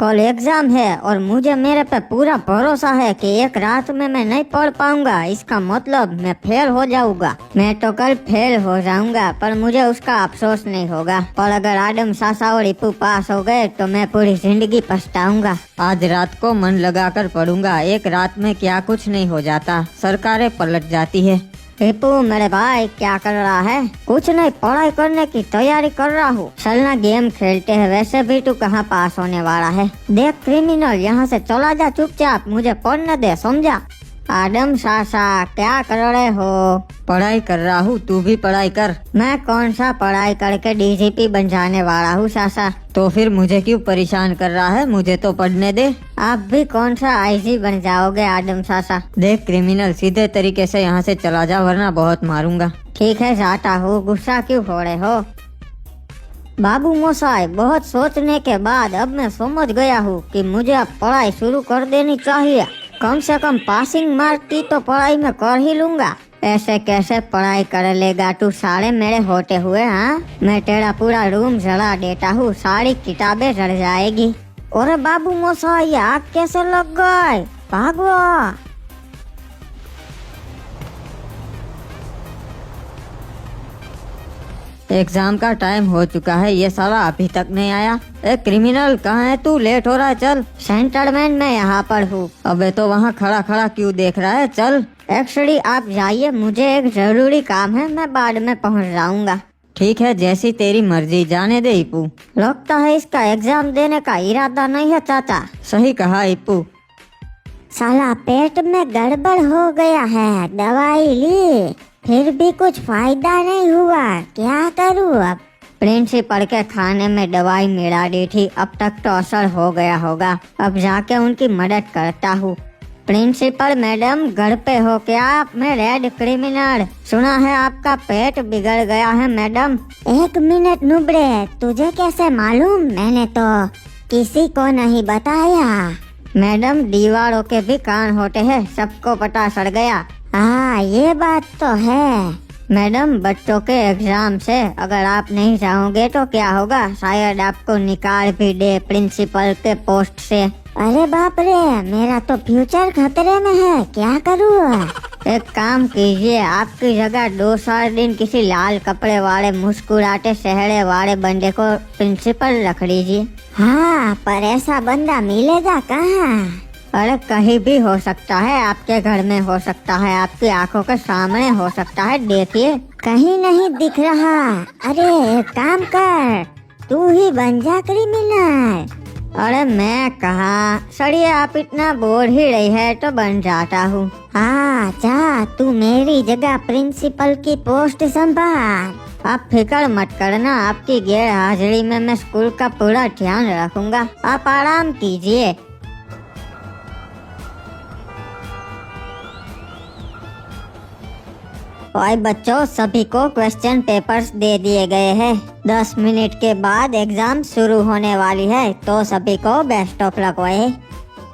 कल एग्जाम है और मुझे मेरे पे पूरा भरोसा है कि एक रात में मैं नहीं पढ़ पाऊंगा। इसका मतलब मैं फेल हो जाऊंगा। मैं तो कल फेल हो जाऊंगा पर मुझे उसका अफसोस नहीं होगा। पर अगर आदम सासा और इप्पू पास हो गए तो मैं पूरी जिंदगी पछताऊंगा। आज रात को मन लगाकर पढ़ूंगा। एक रात में क्या कुछ नहीं हो जाता, सरकारें पलट जाती है। टीपू मेरे भाई क्या कर रहा है? कुछ नहीं, पढ़ाई करने की तैयारी कर रहा हूँ। चलना गेम खेलते हैं। वैसे भी तू कहाँ पास होने वाला है। देख क्रिमिनल, यहाँ से चला जा चुपचाप, मुझे पढ़ने दे, समझा? आदम सासा क्या कर रहे हो? पढ़ाई कर रहा हूँ, तू भी पढ़ाई कर। मैं कौन सा पढ़ाई करके डीजीपी बन जाने वाला हूँ सासा। तो फिर मुझे क्यों परेशान कर रहा है? मुझे तो पढ़ने दे। आप भी कौन सा आईजी बन जाओगे आदम सासा। देख क्रिमिनल, सीधे तरीके से यहाँ से चला जा वरना बहुत मारूंगा। ठीक है जाता हूँ, गुस्सा क्यों हो रहे हो? बाबू मोसाई, बहुत सोचने के बाद अब मैं समझ गया हूँ कि मुझे अब पढ़ाई शुरू कर देनी चाहिए। कम से कम पासिंग मार्क की तो पढ़ाई में कर ही लूंगा। ऐसे कैसे पढ़ाई कर लेगा तू सारे मेरे होते हुए? हाँ, मैं तेरा पूरा रूम जला देता हूँ, सारी किताबें जल जाएगी। अरे बाबू मोसाई, आग कैसे लग गई? भागो। एग्जाम का टाइम हो चुका है, ये साला अभी तक नहीं आया। ए क्रिमिनल, कहाँ है तू? लेट हो रहा है, चल। सेंटरमैन मैं यहाँ पर हूँ। अबे तो वहाँ खड़ा खड़ा क्यों देख रहा है? चल। एक्चुअली आप जाइए, मुझे एक जरूरी काम है, मैं बाद में पहुँच जाऊंगा। ठीक है, जैसी तेरी मर्जी, जाने दे इप्पू। लगता है इसका एग्जाम देने का इरादा नहीं है चाचा। सही कहा इप्पू। साला पेट में गड़बड़ हो गया है, दवाई ली फिर भी कुछ फायदा नहीं हुआ, क्या करूँ अब? प्रिंसिपल के खाने में दवाई मिला दी थी, अब तक तो असर हो गया होगा। अब जाके उनकी मदद करता हूँ। प्रिंसिपल मैडम, घर पे हो क्या? मैं रेड क्रिमिनल। सुना है आपका पेट बिगड़ गया है मैडम। एक मिनट नुबड़े, तुझे कैसे मालूम? मैंने तो किसी को नहीं बताया। मैडम, दीवारों के भी कान होते हैं, सबको पता चल गया। हाँ, ये बात तो है। मैडम, बच्चों के एग्जाम से अगर आप नहीं जाओगे तो क्या होगा? शायद आपको निकाल भी दे प्रिंसिपल के पोस्ट से। अरे बाप रे, मेरा तो फ्यूचर खतरे में है, क्या करूँ? एक काम कीजिए, आपकी जगह 2-4 दिन किसी लाल कपड़े वाले मुस्कुराते चेहरे वाले बंदे को प्रिंसिपल रख लीजिए। हाँ, पर ऐसा बंदा मिलेगा कहाँ? अरे कहीं भी हो सकता है, आपके घर में हो सकता है, आपकी आंखों के सामने हो सकता है। देखिए, कहीं नहीं दिख रहा। अरे एक काम कर, तू ही बन जा क्रिमिनल। अरे मैं कहा, सड़िए आप इतना बोल ही रही है तो बन जाता हूँ। हाँ जा, तू मेरी जगह प्रिंसिपल की पोस्ट संभाल। आप फिक्र मत करना, आपकी गैर हाजिरी में मैं स्कूल का पूरा ध्यान रखूंगा। आप आराम कीजिए। और बच्चों, सभी को क्वेश्चन पेपर्स दे दिए गए हैं। 10 मिनट के बाद एग्जाम शुरू होने वाली है, तो सभी को बेस्ट ऑफ लक है।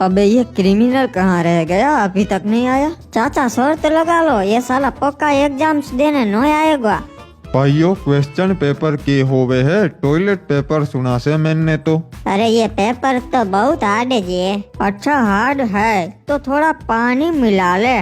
अबे ये क्रिमिनल कहाँ रह गया? अभी तक नहीं आया। चाचा शर्त लगा लो, ये साला पक्का एग्जाम्स देने नहीं आएगा। भाइयों, क्वेश्चन पेपर के होवे है, टॉयलेट पेपर सुना से मैंने तो। अरे ये पेपर तो बहुत हार्ड है जी। अच्छा हार्ड है तो थोड़ा पानी मिला ले।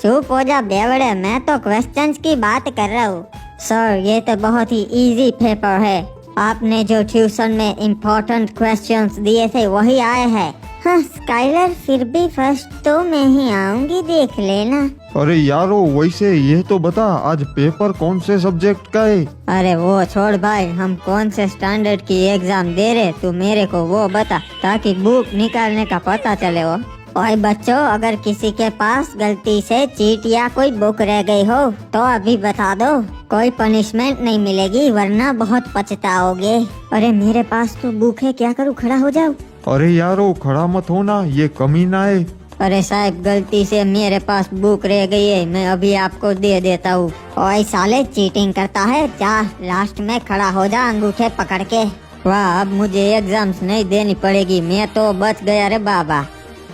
चुप हो जा बेवड़े, मैं तो क्वेश्चंस की बात कर रहा हूँ। सर, ये तो बहुत ही इजी पेपर है। आपने जो ट्यूशन में इम्पोर्टेंट क्वेश्चंस दिए थे वही आए हैं। हाँ स्काइलर, फिर भी फर्स्ट तो मैं ही आऊंगी, देख लेना। अरे यारो, वैसे ये तो बता, आज पेपर कौन से सब्जेक्ट का है? अरे वो छोड़ भाई, हम कौन से स्टैंडर्ड की एग्जाम दे रहे, तू मेरे को वो बता, ताकि बुक निकालने का पता चले। वो और बच्चों, अगर किसी के पास गलती से चीट या कोई बुक रह गई हो तो अभी बता दो, कोई पनिशमेंट नहीं मिलेगी, वरना बहुत पछताओगे। अरे मेरे पास तो बुक है, क्या करूँ? खड़ा हो जाऊँ? अरे यारो, खड़ा मत होना, ये कमीना है। अरे साहब, गलती से मेरे पास बुक रह गई है, मैं अभी आपको दे देता हूँ। ओए साले, चीटिंग करता है, जा लास्ट में खड़ा हो जा अंगूठे पकड़ के। वाह, अब मुझे एग्जाम्स नहीं देनी पड़ेगी, मैं तो बच गया रे बाबा।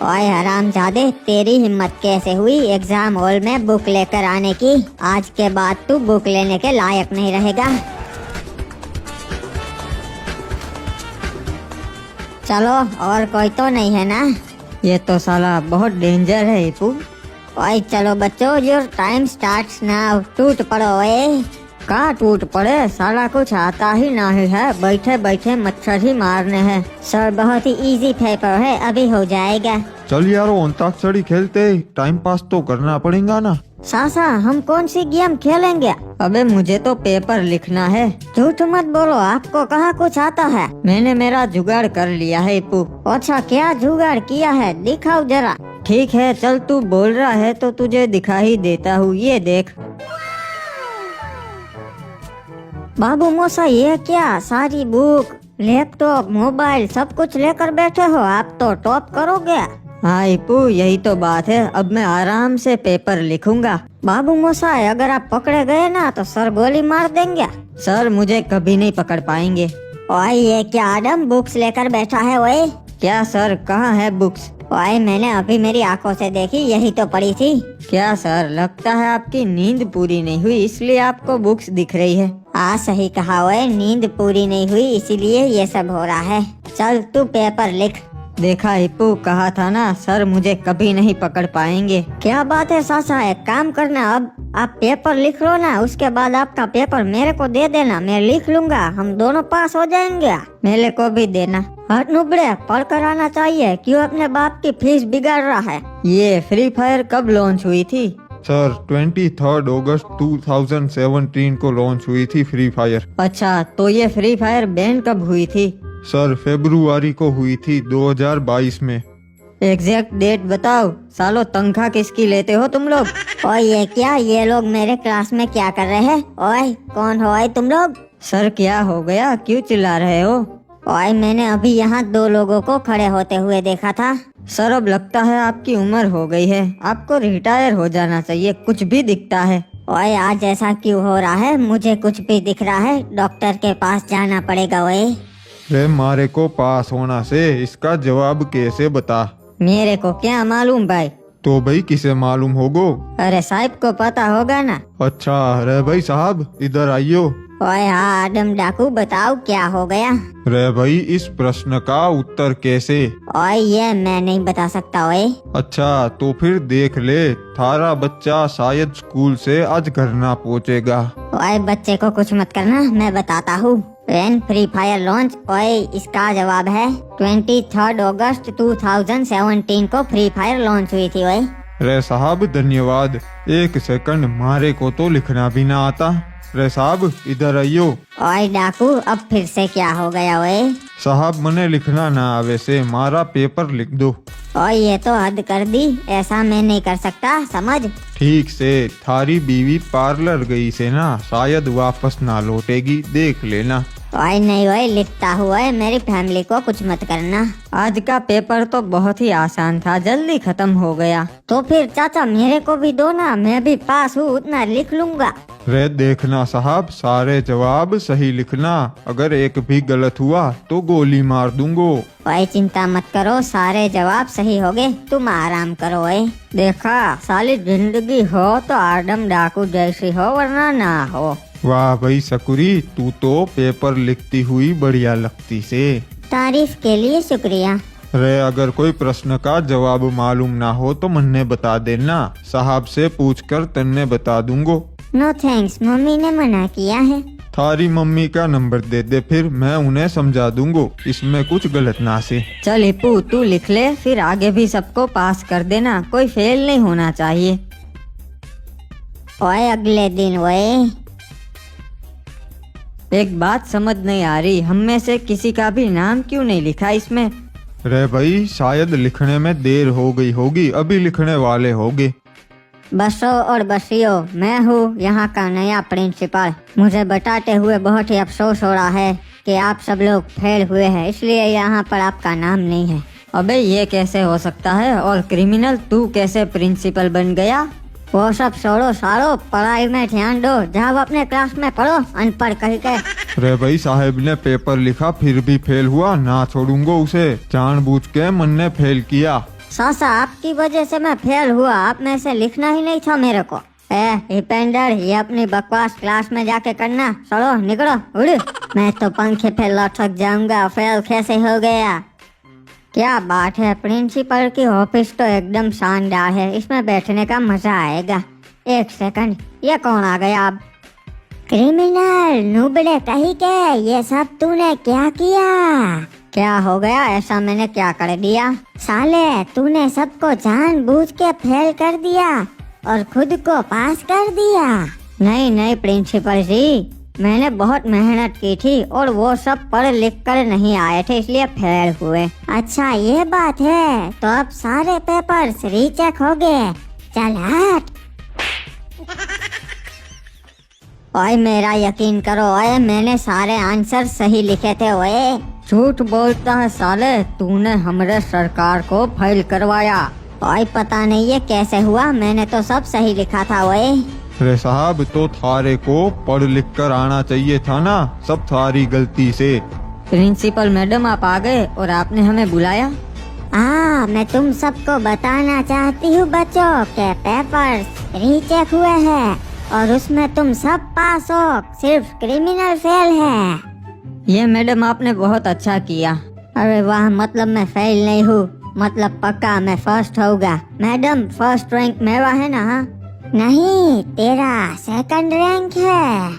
ओए हरामजादे, तेरी हिम्मत कैसे हुई एग्जाम हॉल में बुक लेकर आने की? आज के बाद तू बुक लेने के लायक नहीं रहेगा। चलो, और कोई तो नहीं है ना? ये तो साला बहुत डेंजर है हिप्पू। ओए चलो बच्चों, योर टाइम स्टार्ट्स नाउ। टूट पड़ो ओए। कहाँ टूट पड़े, साला कुछ आता ही नहीं है, बैठे बैठे मच्छर ही मारने हैं। सर बहुत ही इजी पेपर है, अभी हो जाएगा। चल यारो अंताक्षरी खेलते, टाइम पास तो करना पड़ेगा ना। सासा, हम कौन सी गेम खेलेंगे? अबे मुझे तो पेपर लिखना है। झूठ मत बोलो, आपको कहाँ कुछ आता है? मैंने मेरा जुगाड़ कर लिया है हिप्पू। अच्छा, क्या जुगाड़ किया है? दिखाओ जरा। ठीक है चल, तू बोल रहा है तो तुझे दिखा ही देता हूँ, ये देख। बाबू मोसा, ये क्या? सारी बुक, लैपटॉप, मोबाइल सब कुछ लेकर बैठे हो, आप तो टॉप करोगे। हाँ हिप्पू, यही तो बात है, अब मैं आराम से पेपर लिखूंगा। बाबू मोसा, अगर आप पकड़े गए ना तो सर गोली मार देंगे। सर मुझे कभी नहीं पकड़ पाएंगे। ओए ये क्या आदम बुक्स लेकर बैठा है? ओए क्या सर, कहाँ है बुक्स? ओए, मैंने अभी मेरी आंखों से देखी, यही तो पड़ी थी। क्या सर, लगता है आपकी नींद पूरी नहीं हुई इसलिए आपको बुक्स दिख रही है। हाँ सही कहा ओए, नींद पूरी नहीं हुई इसीलिए ये सब हो रहा है। चल तू पेपर लिख। देखा हिप्पू, कहा था ना, सर मुझे कभी नहीं पकड़ पाएंगे। क्या बात है सासा, एक काम करना, अब आप पेपर लिख लो ना, उसके बाद आपका पेपर मेरे को दे देना, मैं लिख लूंगा, हम दोनों पास हो जाएंगे। मेरे को भी देना। हट नुबड़े, पढ़ कर आना चाहिए, क्यों अपने बाप की फीस बिगाड़ रहा है? ये फ्री फायर कब लॉन्च हुई थी? सर 23 अगस्त 2017 को लॉन्च हुई थी फ्री फायर। अच्छा, तो ये फ्री फायर बैन कब हुई थी? सर फरवरी को हुई थी 2022 में। एग्जैक्ट डेट बताओ। सालो तनख्वाह किसकी लेते हो तुम लोग? ओए ये क्या, ये लोग मेरे क्लास में क्या कर रहे हैं? ओए कौन हो ओए तुम लोग? सर क्या हो गया, क्यों चिल्ला रहे हो? ओए मैंने अभी यहाँ 2 लोगों को खड़े होते हुए देखा था। सर अब लगता है आपकी उम्र हो गई है, आपको रिटायर हो जाना चाहिए, कुछ भी दिखता है। ओए आज ऐसा क्यों हो रहा है? मुझे कुछ भी दिख रहा है, डॉक्टर के पास जाना पड़ेगा। ओए रे मारे को पास होना से इसका जवाब कैसे बता? मेरे को क्या मालूम भाई। तो भाई किसे मालूम होगो? अरे साहब को पता होगा ना। अच्छा रे भाई साहब इधर आइयो। ओए हाँ आदम डाकू, बताओ क्या हो गया? रे भाई इस प्रश्न का उत्तर कैसे? ओए ये मैं नहीं बता सकता। ओए अच्छा तो फिर देख ले, थारा बच्चा शायद स्कूल से आज घर ना पहुँचेगा। ओए बच्चे को कुछ मत करना, मैं बताता हूँ। When free fire launch? ओए इसका जवाब है 23 अगस्त 2017 को फ्री फायर लॉन्च हुई थी। ओए रे साहब धन्यवाद। एक सेकंड, मारे को तो लिखना भी ना आता। रे साहब इधर आइयो। ओए डाकू, अब फिर से क्या हो गया? ओए साहब मने लिखना ना आवे से मारा पेपर लिख दो। ओए ये तो हद कर दी, ऐसा मैं नहीं कर सकता, समझ? ठीक से, थारी बीवी पार्लर गई से ना, शायद वापस ना लौटेगी, देख लेना। ओए नहीं ओए, लिखता हुआ है, मेरी फैमिली को कुछ मत करना। आज का पेपर तो बहुत ही आसान था, जल्दी खत्म हो गया। तो फिर चाचा मेरे को भी दो ना, मैं भी पास हूँ, उतना लिख लूंगा। रे देखना साहब, सारे जवाब सही लिखना, अगर एक भी गलत हुआ तो गोली मार दूंगो। ओए चिंता मत करो, सारे जवाब सही हो गए, तुम आराम करो। ओए देखा, साली जिंदगी हो तो आदम डाकू जैसी हो, वरना ना हो। वाह भाई सकुरी, तू तो पेपर लिखती हुई बढ़िया लगती से। तारीफ के लिए शुक्रिया। रे अगर कोई प्रश्न का जवाब मालूम ना हो तो मन्ने बता देना, साहब से पूछकर तन्ने बता दूंगो। नो थैंक्स, मम्मी ने मना किया है। थारी मम्मी का नंबर दे दे, फिर मैं उन्हें समझा दूंगो, इसमें कुछ गलत ना से। चल हिप्पू तू लिख ले, फिर आगे भी सबको पास कर देना, कोई फेल नहीं होना चाहिए। ओए अगले दिन ओए एक बात समझ नहीं आ रही, हम में से किसी का भी नाम क्यों नहीं लिखा इसमें? रे भाई शायद लिखने में देर हो गई होगी, अभी लिखने वाले होगे। बसो और बसियो, मैं हूँ यहाँ का नया प्रिंसिपल। मुझे बताते हुए बहुत ही अफसोस हो रहा है कि आप सब लोग फेल हुए हैं, इसलिए यहाँ पर आपका नाम नहीं है। अबे ये कैसे हो सकता है, और क्रिमिनल तू कैसे प्रिंसिपल बन गया? वो सब छोड़ो सालो, पढ़ाई में ध्यान दो, जाओ अपने क्लास में पढ़ो, अनपढ़ कहीं के। रे भाई साहब ने पेपर लिखा फिर भी फेल हुआ, ना छोड़ूंगा उसे, जानबूझ के मन ने फेल किया। सासा आपकी वजह से मैं फेल हुआ, आप में से लिखना ही नहीं था मेरे को। हिपेंडर, ये अपनी बकवास क्लास में जाके करना, चलो निकलो उड़। मैं तो पंखे पे लटक जाऊंगा, फेल कैसे हो गया? क्या बात है, प्रिंसिपल की ऑफिस तो एकदम शानदार है, इसमें बैठने का मजा आएगा। एक सेकंड, ये कौन आ गया अब? क्रिमिनल नुबड़े कहीं के, ये सब तूने क्या किया? क्या हो गया? ऐसा मैंने क्या कर दिया? साले तूने सबको जानबूझ के फेल कर दिया और खुद को पास कर दिया। नहीं नहीं प्रिंसिपल जी, मैंने बहुत मेहनत की थी और वो सब पढ़ लिख कर नहीं आए थे, इसलिए फेल हुए। अच्छा ये बात है, तो अब सारे पेपर्स रीचेक हो गए। चल हट। ओए मेरा यकीन करो, ओए मैंने सारे आंसर सही लिखे थे। ओए झूठ बोलता है साले, तूने हमारे सरकार को फेल करवाया। ओए पता नहीं ये कैसे हुआ, मैंने तो सब सही लिखा था। ओए अरे साहब, तो थारे को पढ़ लिख कर आना चाहिए था ना, सब थारी गलती से। प्रिंसिपल मैडम आप आ गए और आपने हमें बुलाया? मैं तुम सबको बताना चाहती हूँ बच्चों के पेपर्स रीचेक हुए हैं और उसमें तुम सब पास हो, सिर्फ क्रिमिनल फेल है। ये मैडम आपने बहुत अच्छा किया। अरे वाह, मतलब मैं फेल नहीं हूँ, मतलब पक्का मैं फर्स्ट होगा। मैडम फर्स्ट रैंक मेरा है ना? नहीं, तेरा सेकंड रैंक है,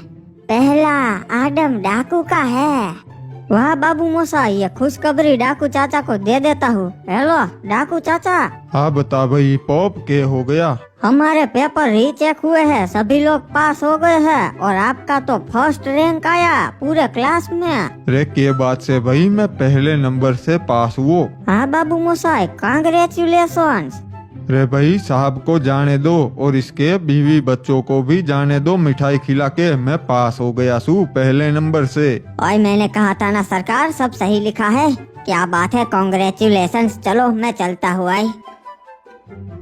पहला आदम डाकू का है। वाह बाबू मोसा, ये खुशखबरी डाकू चाचा को दे देता हूँ। हेलो डाकू चाचा। हाँ बता भाई, पॉप के हो गया? हमारे पेपर रीचेक हुए हैं, सभी लोग पास हो गए हैं और आपका तो फर्स्ट रैंक आया पूरे क्लास में। अरे के बात से भाई, मैं पहले नंबर से पास हुआ। हाँ बाबू मोसाई, कांग्रेचुलेशंस। अरे भाई, साहब को जाने दो और इसके बीवी बच्चों को भी जाने दो, मिठाई खिला के मैं पास हो गया सू पहले नंबर से। और मैंने कहा था ना सरकार, सब सही लिखा है। क्या बात है, कांग्रेचुलेशंस। चलो मैं चलता हुआ।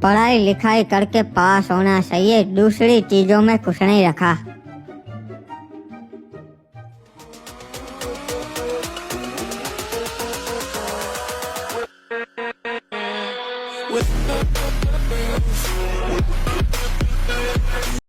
पढ़ाई लिखाई करके पास होना चाहिए, दूसरी चीजों में कुछ नहीं रखा।